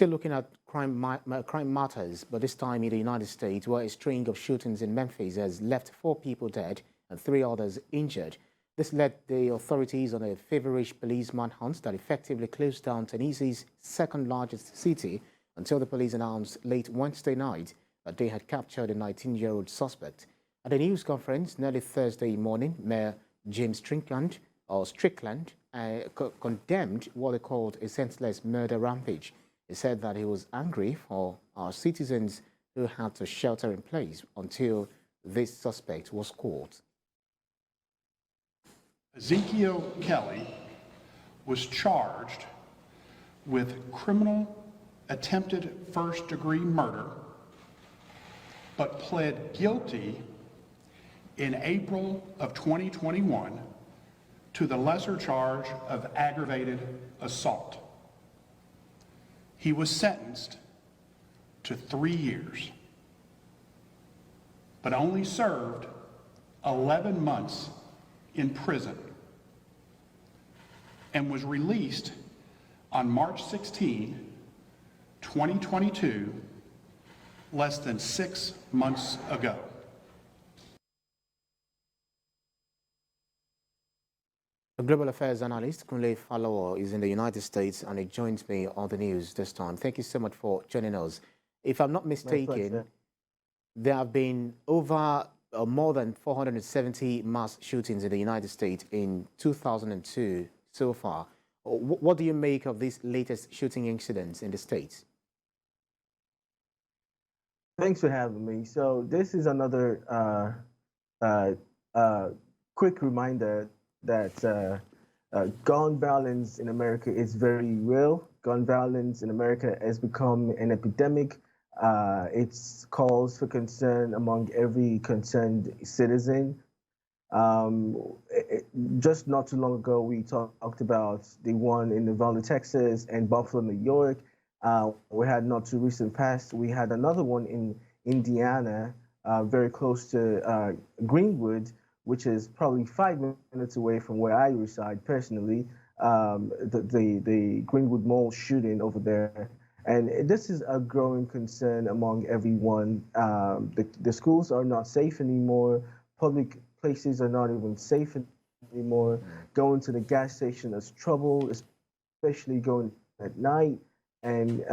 Still looking at crime matters, but this time in the United States, where a string of shootings in Memphis has left 4 people dead and 3 others injured. This led the authorities on a feverish police manhunt that effectively closed down Tennessee's second largest city until the police announced late Wednesday night that they had captured a 19-year-old suspect. At a news conference nearly Thursday morning, Mayor James Strickland condemned what they called a senseless murder rampage. He said that he was angry for our citizens who had to shelter in place until this suspect was caught. Ezekiel Kelly was charged with criminal attempted first-degree murder, but pled guilty in April of 2021 to the lesser charge of aggravated assault. He was sentenced to 3 years, but only served 11 months in prison and was released on March 16, 2022, less than 6 months ago. The global affairs analyst Kunle Falowo is in the United States and he joins me on the news this time. Thank you so much for joining us. If I'm not mistaken, there have been more than 470 mass shootings in the United States in 2002 so far. What do you make of these latest shooting incidents in the States? Thanks for having me. So this is another quick reminder that gun violence in America is very real. Gun violence in America has become an epidemic. It's cause for concern among every concerned citizen. Just not too long ago, we talked about the one in Uvalde, Texas, and Buffalo, New York. We had not too recent past, we had another one in Indiana, very close to Greenwood, which is probably 5 minutes away from where I reside personally, the Greenwood Mall shooting over there. And this is a growing concern among everyone. The schools are not safe anymore. Public places are not even safe anymore. Going to the gas station is trouble, especially going at night. And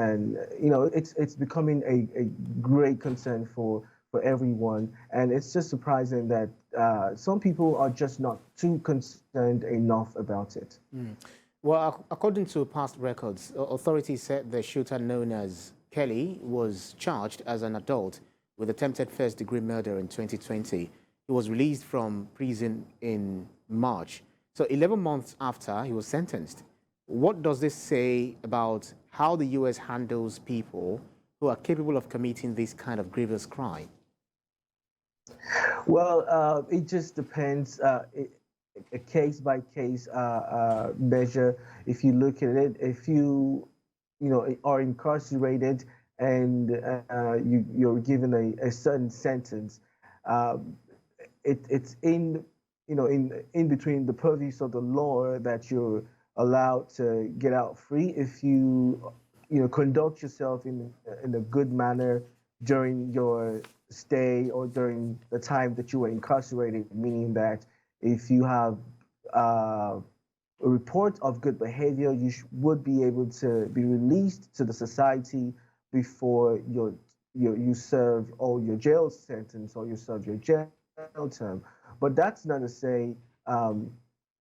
you know, it's becoming a great concern for everyone. And it's just surprising that some people are just not too concerned enough about it. Well, according to past records, authorities said the shooter known as Kelly was charged as an adult with attempted first-degree murder in 2020. He was released from prison in March. So 11 months after he was sentenced. What does this say about how the U.S. handles people who are capable of committing this kind of grievous crime? Well, it just depends. A case-by-case measure. If you look at it, if you are incarcerated and you're given a certain sentence, it's in between the purviews of the law that you're allowed to get out free if you conduct yourself in a good manner during your stay or during the time that you were incarcerated, meaning that if you have a report of good behavior, you would be able to be released to the society before you serve all your jail sentence or you serve your jail term. But that's not to say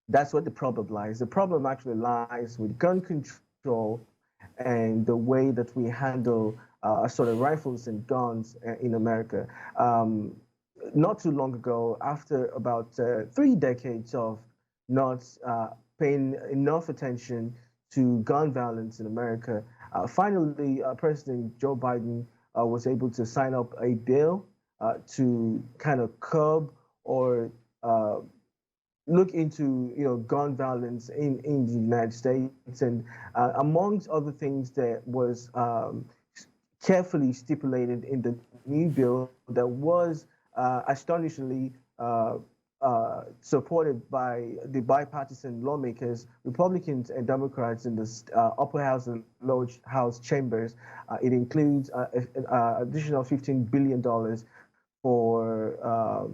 that's what the problem lies. The problem actually lies with gun control and the way that we handle sort of rifles and guns in America. Not too long ago, after about 3 decades of not paying enough attention to gun violence in America, finally, President Joe Biden was able to sign up a bill to kind of curb or look into gun violence in the United States. And amongst other things that was carefully stipulated in the new bill that was astonishingly supported by the bipartisan lawmakers, Republicans and Democrats in the upper house and lower house chambers. It includes additional $15 billion for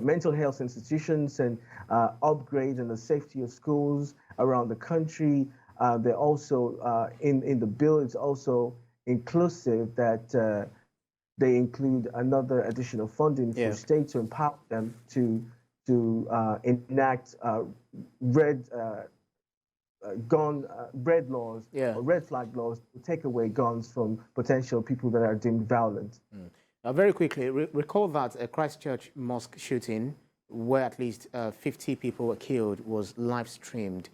mental health institutions and upgrades and the safety of schools around the country. They're also in the bill. It's also inclusive that they include another additional funding for states to empower them to enact red laws or red flag laws to take away guns from potential people that are deemed violent. Very quickly, recall that a Christchurch mosque shooting where at least 50 people were killed was live streamed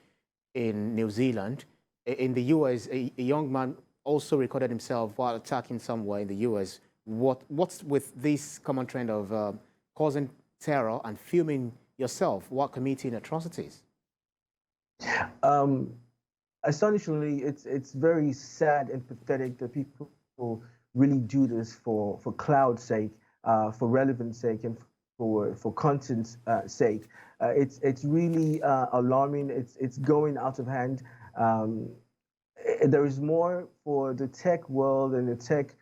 in New Zealand. In the US, a young man also recorded himself while attacking somewhere in the US. What's with this common trend of causing terror and filming yourself while committing atrocities? Astonishingly, it's very sad and pathetic that people really do this for cloud sake, for relevance sake, and for content's sake. It's really alarming. It's going out of hand. There is more for the tech world and the tech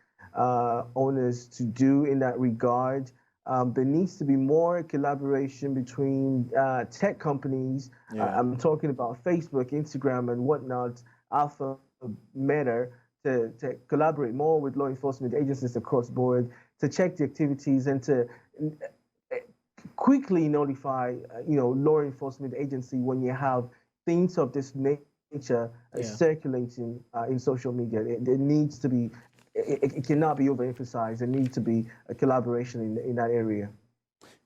owners to do in that regard. There needs to be more collaboration between tech companies. I'm talking about Facebook, Instagram, and whatnot, Alpha, Meta, to collaborate more with law enforcement agencies across board, to check the activities and to quickly notify, law enforcement agency when you have things of this nature circulating in social media. It needs to be. It cannot be overemphasized. There needs to be a collaboration in that area.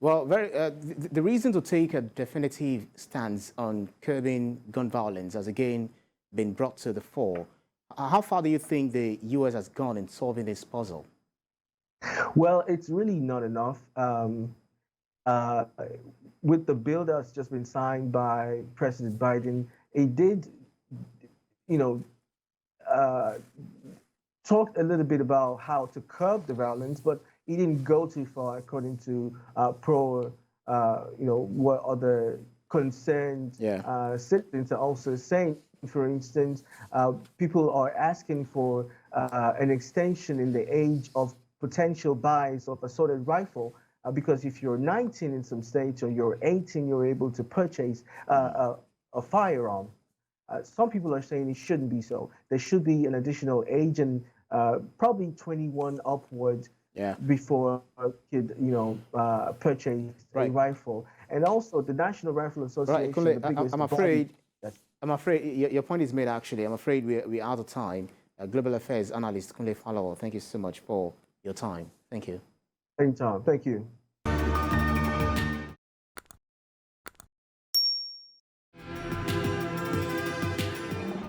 Well, the reason to take a definitive stance on curbing gun violence has again been brought to the fore. How far do you think the U.S. has gone in solving this puzzle? Well, it's really not enough. With the bill that's just been signed by President Biden, it did, talked a little bit about how to curb the violence, but he didn't go too far, according to what other concerned citizens are also saying. For instance, people are asking for an extension in the age of potential buys of assaulted rifle, because if you're 19 in some states or you're 18, you're able to purchase a firearm. Some people are saying it shouldn't be so. There should be an additional age and probably 21 upwards before a kid, purchase a rifle. And also the National Rifle Association. Right, I'm afraid your point is made. Actually, I'm afraid we're out of time. Global Affairs analyst Kunle Falowo, thank you so much for your time. Thank you. Anytime. Thank you.